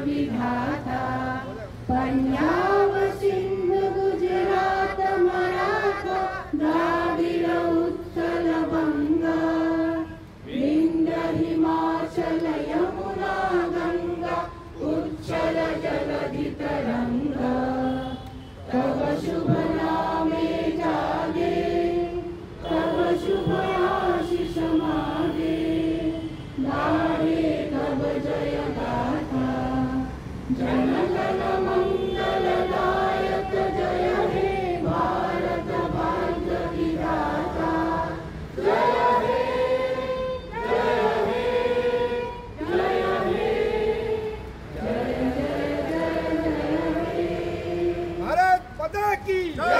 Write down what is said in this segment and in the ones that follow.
विधाता पंजाब सिंध गुजरात मराठा द्राविड़ उत्कल बंगा विंध्य हिमाचल यमुना गंगा उच्चल जलधि तरंगा तब शुभ नामे जागे तब शुभ आशीष मागे गावे तब जय गाथा जन गण मंगलदायक जय हे भारत भाग्य विधाता जय हे जय हे जय हे जय जय जय जय हे भारत माता की जय।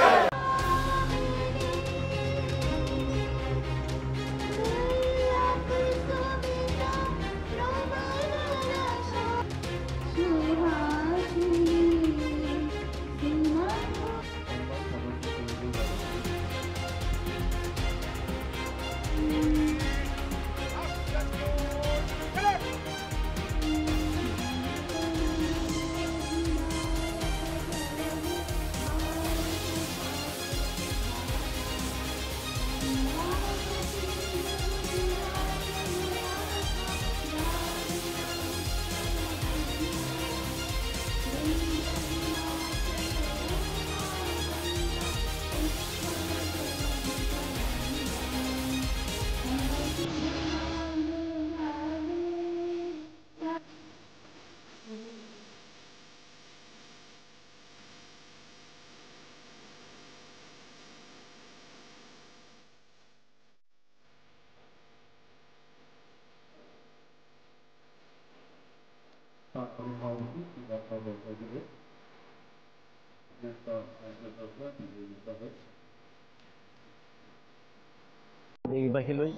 দেশবাসীলৈ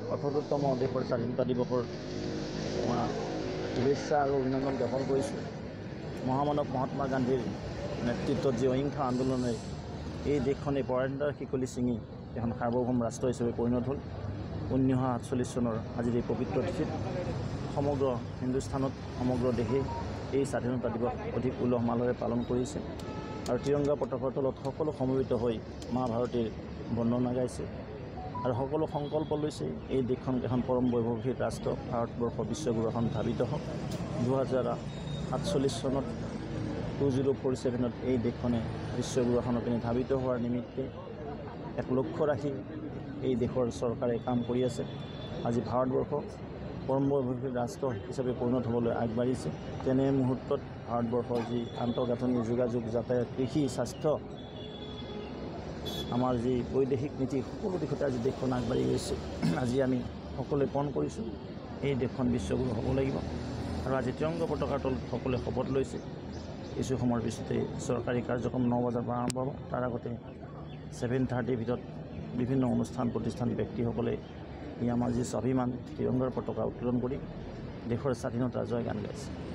৭৮তম দেশৰ স্বাধীনতা দিৱসৰ শুভেচ্ছা আৰু অভিনন্দন জ্ঞাপন কৰিছোঁ। মহামানৱ মহাত্মা গান্ধীৰ নেতৃত্বত যি অহিংসা আন্দোলনে এই দেশখনে পৰাধীনতাৰ শিকলি ছিঙি এখন সাৰ্বভৌম ৰাষ্ট্ৰ হিচাপে পৰিণত হ'ল। 1947 চনৰ আজিৰ এই পবিত্ৰ তিথিত সমগ্ৰ হিন্দুস্থানত সমগ্ৰ দেশে এই স্বাধীনতা দিৱস অধিক উলহ মালহেৰে পালন কৰিছে আৰু ত্ৰিৰংগা পতাকাৰ তলত সকলো সমবেত হৈ মা ভাৰতীৰ বন্দনা গাইছে আৰু সকলো সংকল্প লৈছে এই দেশখন এখন পৰম বৈভৱী ৰাষ্ট্ৰ ভাৰতবৰ্ষ বিশ্বগুৰু এখন ধাবিত হওক। 2047 চনত 2047ত এই দেশখনে বিশ্বগুৰু এখনৰ পিনে ধাবিত হোৱাৰ নিমিত্তে এক লক্ষ্য ৰাখি এই দেশৰ চৰকাৰে কাম কৰি আছে। আজি ভাৰতবৰ্ষ পৰম বৈভৱী ৰাষ্ট্ৰ হিচাপে পৰিণত হ'বলৈ আগবাঢ়িছে। তেনে মুহূৰ্তত ভাৰতবৰ্ষৰ যি আন্তঃগাঁথনি যোগাযোগ যাতায়াত কৃষি স্বাস্থ্য আমাৰ যি বৈদেশিক নীতি সকলো দিশতে আজি দেশখন আগবাঢ়ি গৈছে। আজি আমি সকলোৱে পণ কৰিছোঁ এই দেশখন বিশ্বগুৰু হ'ব লাগিব আৰু আজি ত্ৰিৰংগা পতাকাৰ তলত সকলোৱে শপত লৈছে। কিছু সময়ৰ পিছতে চৰকাৰী কাৰ্যক্ৰম 9 বজাৰ পৰা আৰম্ভ হ'ব। তাৰ আগতে 7:30 ভিতৰত বিভিন্ন অনুষ্ঠান প্ৰতিষ্ঠান ব্যক্তিসকলে আমাৰ যি স্বাভিমান ত্ৰিৰংগাৰ পতাকা উত্তোলন কৰি দেশৰ স্বাধীনতা জয়গান গাইছে।